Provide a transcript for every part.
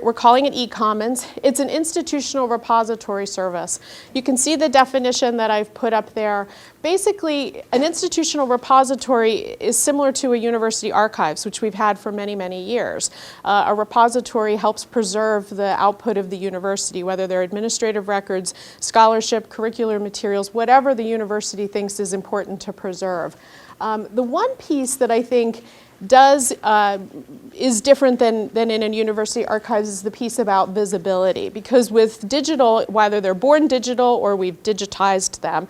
we're calling it Ecommons. It's an institutional repository service. You can see the definition that I've put up there. Basically, an institutional repository is similar to a university archives, which we've had for many, many years. A repository helps preserve the output of the university, whether they're administrative records, scholarship, curricular materials, whatever the university thinks is important to preserve. The one piece that I think is different than in a university archives is the piece about visibility, because with digital, whether they're born digital or we've digitized them,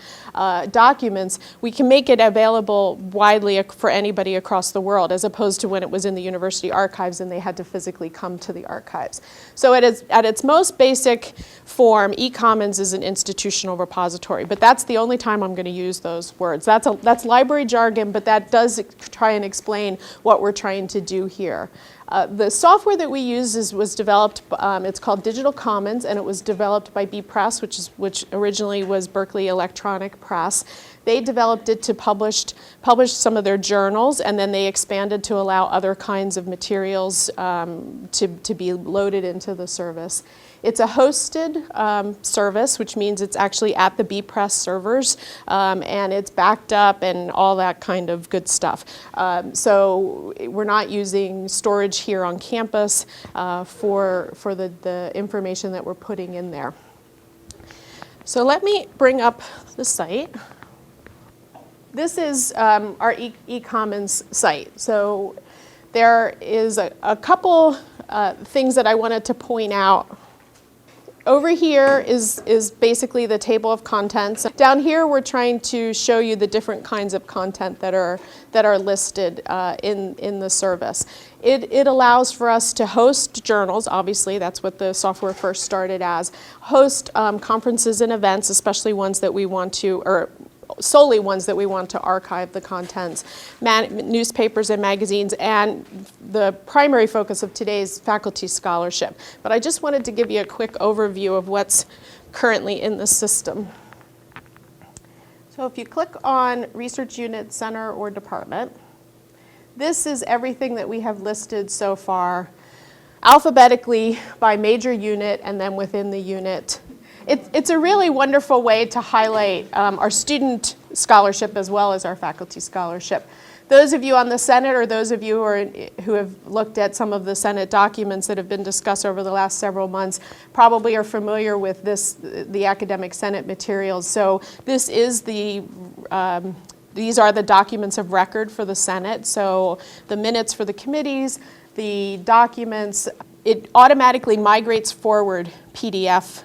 documents, we can make it available widely for anybody across the world, as opposed to when it was in the university archives and they had to physically come to the archives. So at its most basic form, Ecommons is an institutional repository, but that's the only time I'm going to use those words. That's library jargon, but that does try and explain what we're trying to do here. The software that we use was developed, it's called Digital Commons, and it was developed by B Press, which originally was Berkeley Electronic Press. They developed it to publish some of their journals, and then they expanded to allow other kinds of materials to be loaded into the service. It's a hosted service, which means it's actually at the B Press servers, and it's backed up and all that kind of good stuff. So we're not using storage here on campus for the information that we're putting in there. So let me bring up the site. This is our Ecommons site. So there is a couple things that I wanted to point out. Over here is basically the table of contents. Down here, we're trying to show you the different kinds of content that are listed in the service. It allows for us to host journals. Obviously, that's what the software first started as. Host conferences and events, especially ones that we want to, or solely ones that we want to archive the contents, newspapers and magazines, and the primary focus of today's faculty scholarship. But I just wanted to give you a quick overview of what's currently in the system. So if you click on Research Unit, Center, or Department, this is everything that we have listed so far, alphabetically by major unit and then within the unit. It's a really wonderful way to highlight our student scholarship as well as our faculty scholarship. Those of you on the Senate, or those of you who have looked at some of the Senate documents that have been discussed over the last several months, probably are familiar with the Academic Senate materials. So this is these are the documents of record for the Senate. So the minutes for the committees, the documents. It automatically migrates forward PDF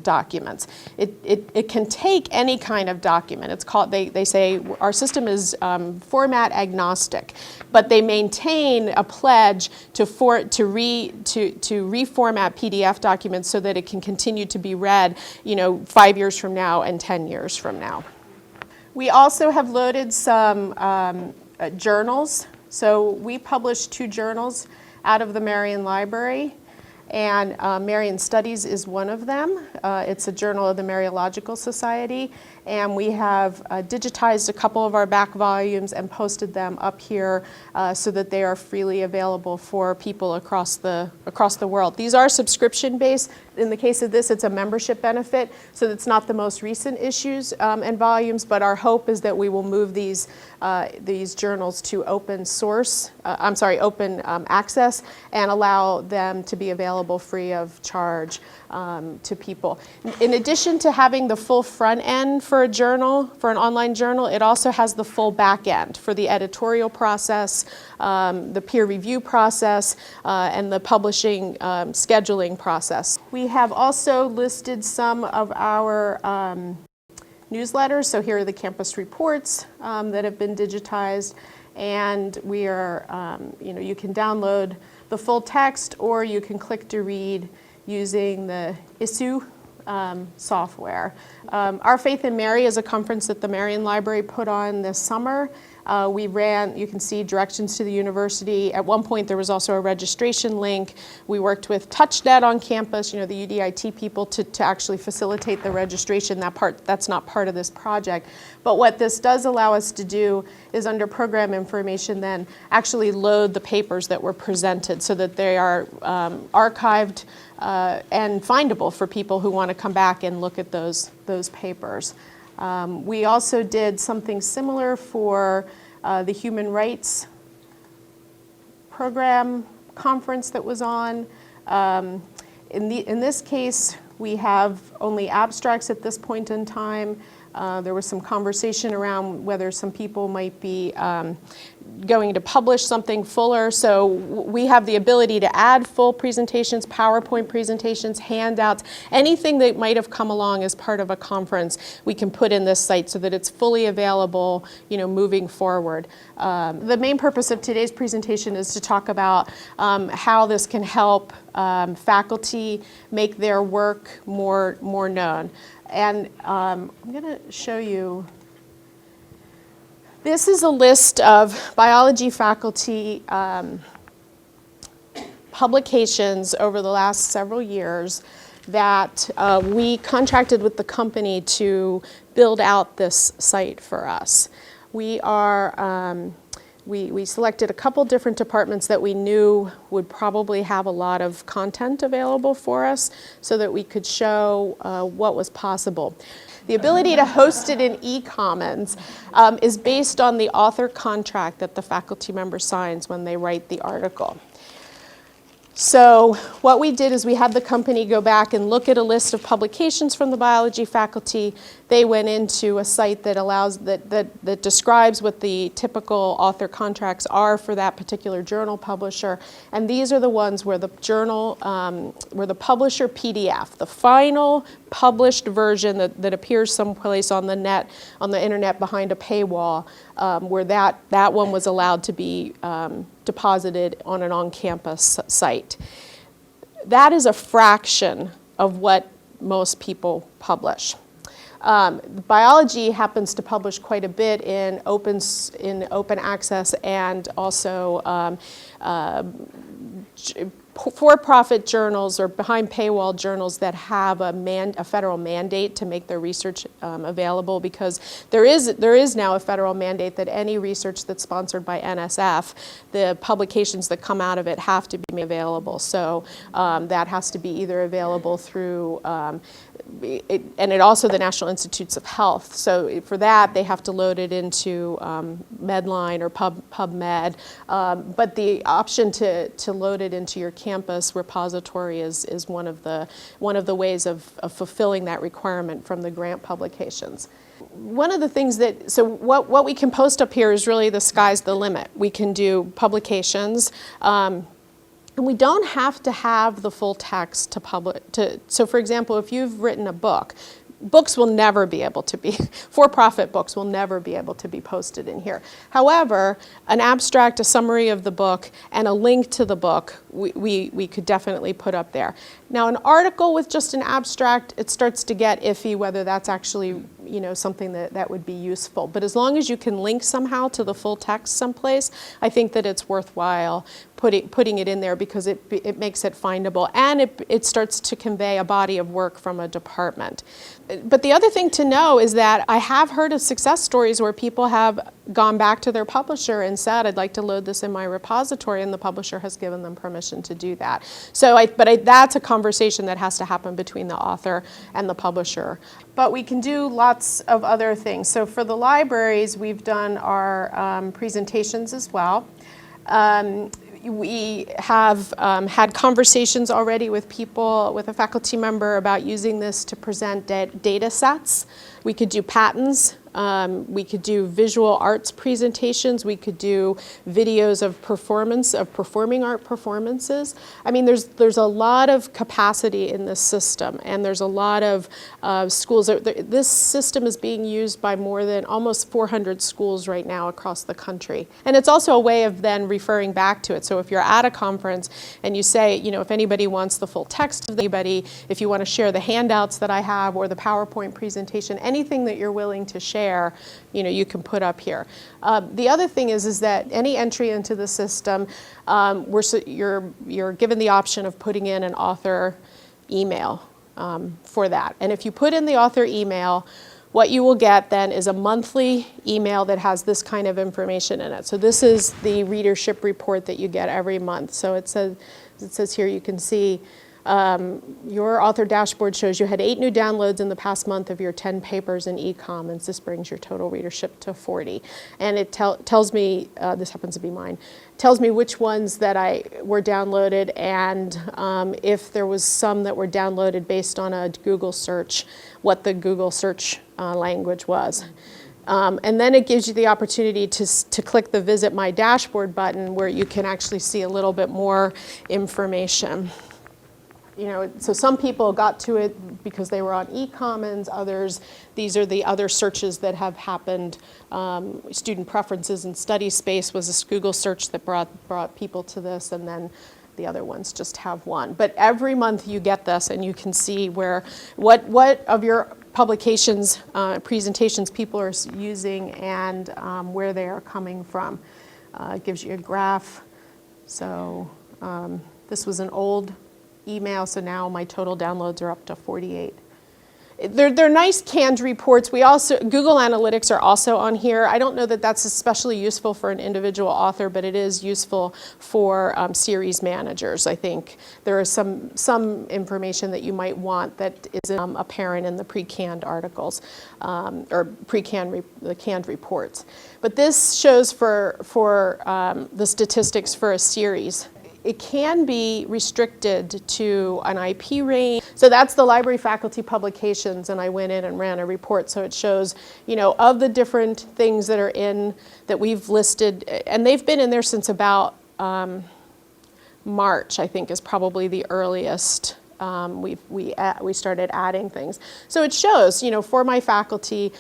documents. It can take any kind of document. It's called, they say our system is format agnostic, but they maintain a pledge to reformat PDF documents so that it can continue to be read, 5 years from now and 10 years from now. We also have loaded some journals. So we published 2 journals out of the Marion Library, and Marion Studies is one of them. It's a journal of the Mariological Society, and we have digitized a couple of our back volumes and posted them up here so that they are freely available for people across the world. These are subscription-based. In the case of this, it's a membership benefit, so it's not the most recent issues and volumes, but our hope is that we will move these journals to open access and allow them to be available free of charge to people. In addition to having the full front end for a journal, for an online journal, it also has the full back end for the editorial process, the peer review process, and the publishing scheduling process. We have also listed some of our newsletters. So here are the campus reports that have been digitized, and we are, you can download the full text, or you can click to read using the issue software. Our Faith in Mary is a conference that the Marion Library put on this summer. We ran, you can see directions to the university. At one point there was also a registration link. We worked with TouchNet on campus, the UDIT people, to actually facilitate the registration. That's not part of this project. But what this does allow us to do is, under program information, then actually load the papers that were presented so that they are archived and findable for people who want to come back and look at those papers. We also did something similar for the Human Rights Program conference that was on. In this case, we have only abstracts at this point in time. There was some conversation around whether some people might be going to publish something fuller. So we have the ability to add full presentations, PowerPoint presentations, handouts, anything that might have come along as part of a conference, we can put in this site so that it's fully available, moving forward. The main purpose of today's presentation is to talk about how this can help faculty make their work more known. And I'm going to show you. This is a list of biology faculty publications over the last several years that we contracted with the company to build out this site for us. We selected a couple different departments that we knew would probably have a lot of content available for us so that we could show what was possible. The ability to host it in Ecommons is based on the author contract that the faculty member signs when they write the article. So what we did is we had the company go back and look at a list of publications from the biology faculty. They went into a site that allows that describes what the typical author contracts are for that particular journal publisher. And these are the ones where the journal, where the publisher PDF, the final published version that appears someplace on the net, on the internet behind a paywall, where that one was allowed to be deposited on an on-campus site. That is a fraction of what most people publish. Biology happens to publish quite a bit in open access and also for-profit journals or behind paywall journals that have a federal mandate to make their research available, because there is now a federal mandate that any research that's sponsored by NSF, the publications that come out of it have to be made available. So that has to be either available through and it also the National Institutes of Health. So for that, they have to load it into Medline or PubMed. But the option to load it into your campus repository is one of the ways of fulfilling that requirement from the grant publications. One of the things what we can post up here is really the sky's the limit. We can do publications. And we don't have to have the full text to publish. So for example, if you've written a book, books will never be able to be, for-profit books will never be able to be posted in here. However, an abstract, a summary of the book, and a link to the book, we could definitely put up there. Now, an article with just an abstract, it starts to get iffy whether that's actually something that would be useful. But as long as you can link somehow to the full text someplace, I think that it's worthwhile putting it in there, because it makes it findable, and it starts to convey a body of work from a department. But the other thing to know is that I have heard of success stories where people have gone back to their publisher and said, I'd like to load this in my repository, and the publisher has given them permission to do that. So that's a conversation that has to happen between the author and the publisher. But we can do lots of other things. So for the libraries, we've done our presentations as well. We have had conversations already with a faculty member about using this to present data sets. We could do patents. We could do visual arts presentations. We could do videos of performing art performances. I mean, there's a lot of capacity in this system, and there's a lot of schools. This system is being used by more than almost 400 schools right now across the country. And it's also a way of then referring back to it. So if you're at a conference and you say, if anybody wants the full text of anybody, if you want to share the handouts that I have or the PowerPoint presentation, anything that you're willing to share, share, you can put up here. The other thing is that any entry into the system, you're given the option of putting in an author email for that. And if you put in the author email, what you will get then is a monthly email that has this kind of information in it. So this is the readership report that you get every month. So it says here, you can see your author dashboard shows you had 8 new downloads in the past month of your 10 papers in Ecommons. This brings your total readership to 40. And it tells me, this happens to be mine, tells me which ones that were downloaded, and if there was some that were downloaded based on a Google search, what the Google search language was. And then it gives you the opportunity to click the Visit My Dashboard button, where you can actually see a little bit more information. So some people got to it because they were on Ecommons, others, these are the other searches that have happened. Student preferences and study space was a Google search that brought people to this, and then the other ones just have one. But every month you get this, and you can see what of your publications, presentations people are using, and where they are coming from. It gives you a graph. So this was an old email, so now my total downloads are up to 48. They're nice canned reports. Google Analytics are also on here. I don't know that that's especially useful for an individual author, but it is useful for series managers. I think there is some information that you might want that isn't apparent in the pre-canned articles or the canned reports. But this shows for the statistics for a series. It can be restricted to an IP range. So that's the library faculty publications, and I went in and ran a report. So it shows, of the different things that are that we've listed, and they've been in there since about March, I think, is probably the earliest we started adding things. So it shows, for my faculty,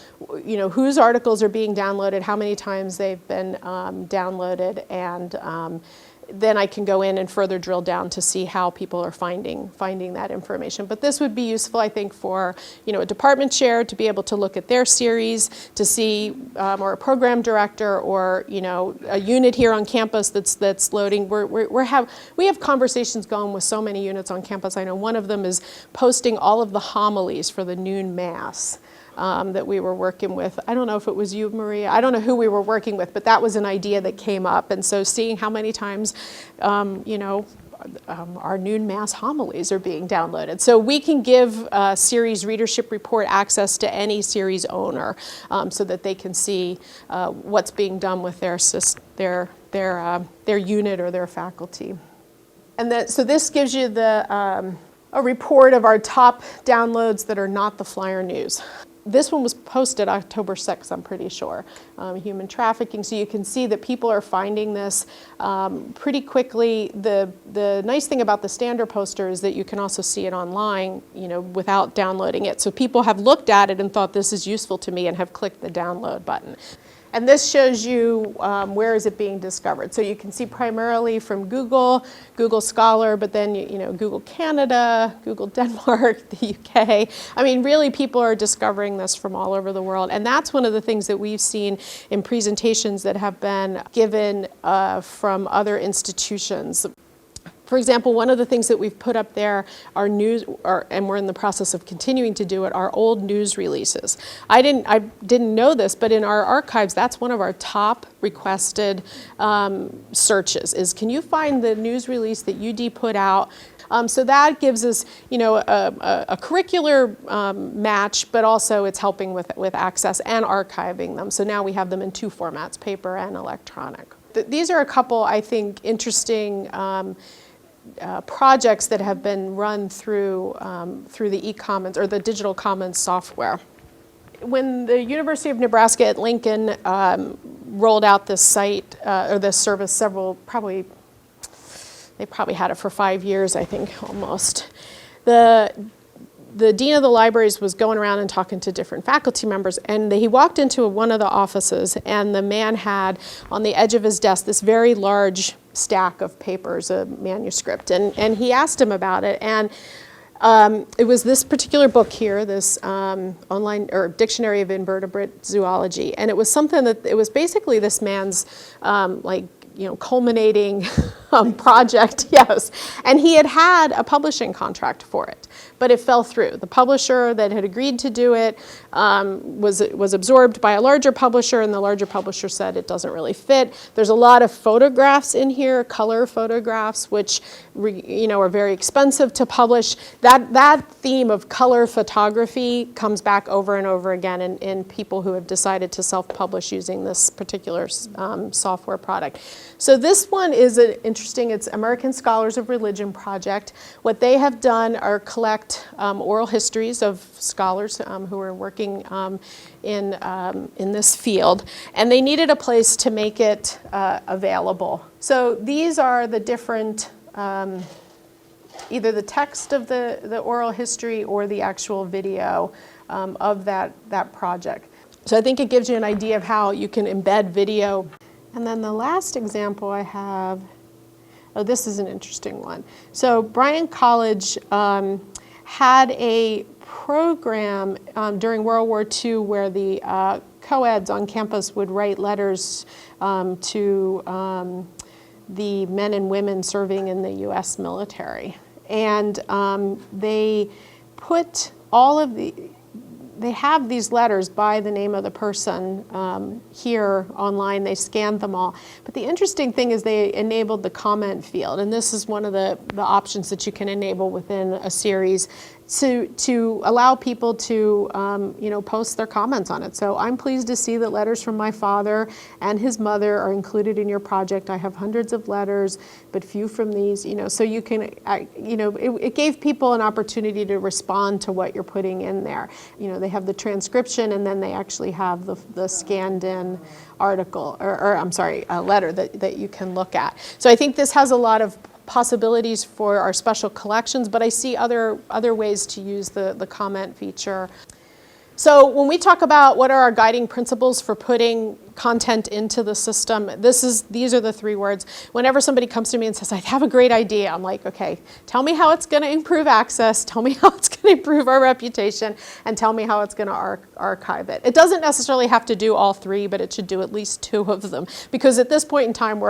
whose articles are being downloaded, how many times they've been downloaded, and then I can go in and further drill down to see how people are finding that information. But this would be useful, I think, for a department chair to be able to look at their series, to see, or a program director, or a unit here on campus that's loading. We have conversations going with so many units on campus. I know one of them is posting all of the homilies for the noon mass. That we were working with. I don't know if it was you, Maria. I don't know who we were working with, but that was an idea that came up. And so seeing how many times, our noon mass homilies are being downloaded. So we can give series readership report access to any series owner so that they can see what's being done with their unit or their faculty. And so this gives you a report of our top downloads that are not the flyer news. This one was posted October 6th, I'm pretty sure, human trafficking. So you can see that people are finding this pretty quickly. The nice thing about the standard poster is that you can also see it online, without downloading it. So people have looked at it and thought this is useful to me and have clicked the download button. And this shows you where is it being discovered. So you can see primarily from Google Scholar, but then Google Canada, Google Denmark, the UK. I mean, really, people are discovering this from all over the world. And that's one of the things that we've seen in presentations that have been given from other institutions. For example, one of the things that we've put up there are and we're in the process of continuing to do it, are old news releases. I didn't know this, but in our archives, that's one of our top requested searches, is can you find the news release that UD put out? So that gives us, a curricular match, but also it's helping with access and archiving them. So now we have them in 2 formats, paper and electronic. These are a couple, I think, interesting projects that have been run through the Ecommons or the Digital Commons software. When the University of Nebraska at Lincoln rolled out this site or this service, they probably had it for 5 years, I think, almost. The dean of the libraries was going around and talking to different faculty members, and he walked into one of the offices, and the man had on the edge of his desk this very large stack of papers, a manuscript, and he asked him about it, and It was this particular book here, this online or Dictionary of Invertebrate Zoology, and it was something that it was basically this man's culminating project, yes. And he had had a publishing contract for it, but it fell through. The publisher that had agreed to do it was absorbed by a larger publisher, and the larger publisher said it doesn't really fit. There's a lot of photographs in here, color photographs, which are very expensive to publish. That theme of color photography comes back over and over again in people who have decided to self-publish using this particular software product. So this one is interesting. It's American Scholars of Religion project. What they have done are collect oral histories of scholars who are working in this field, and they needed a place to make it available. So these are the different, either the text of the oral history or the actual video of that project. So I think it gives you an idea of how you can embed video. And then the last example I have, this is an interesting one. So Bryan College had a program during World War II where the co-eds on campus would write letters to the men and women serving in the U.S. military. And they put they have these letters by the name of the person here online. They scanned them all. But the interesting thing is they enabled the comment field. And this is one of the options that you can enable within a series to allow people to post their comments on it. So I'm pleased to see that letters from my father and his mother are included in your project. I have hundreds of letters, but few from these, so you can, it gave people an opportunity to respond to what you're putting in there. They have the transcription, and then they actually have the scanned in article, or I'm sorry, a letter that you can look at. So I think this has a lot of possibilities for our special collections, but I see other ways to use the comment feature. So when we talk about what are our guiding principles for putting content into the system, these are the 3 words. Whenever somebody comes to me and says, I have a great idea, I'm like, okay, tell me how it's going to improve access, tell me how it's going to improve our reputation, and tell me how it's going to archive it. It doesn't necessarily have to do all 3, but it should do at least 2 of them. Because at this point in time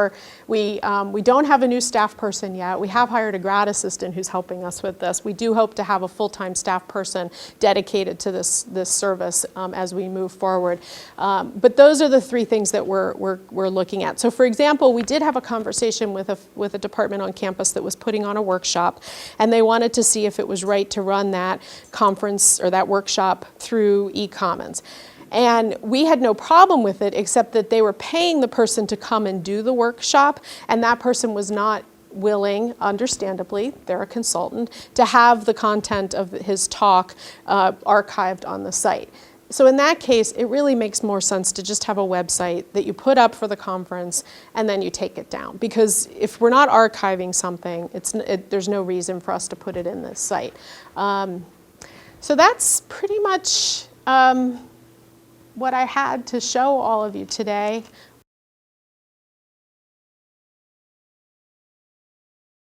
we don't have a new staff person yet. We have hired a grad assistant who's helping us with this. We do hope to have a full-time staff person dedicated to this service as we move forward. But those are the 3 things that we're looking at. So for example, we did have a conversation with a department on campus that was putting on a workshop, and they wanted to see if it was right to run that conference or that workshop through Ecommons. And we had no problem with it, except that they were paying the person to come and do the workshop, and that person was not willing, understandably, they're a consultant, to have the content of his talk archived on the site. So in that case, it really makes more sense to just have a website that you put up for the conference and then you take it down. Because if we're not archiving something, there's no reason for us to put it in this site. So that's pretty much what I had to show all of you today.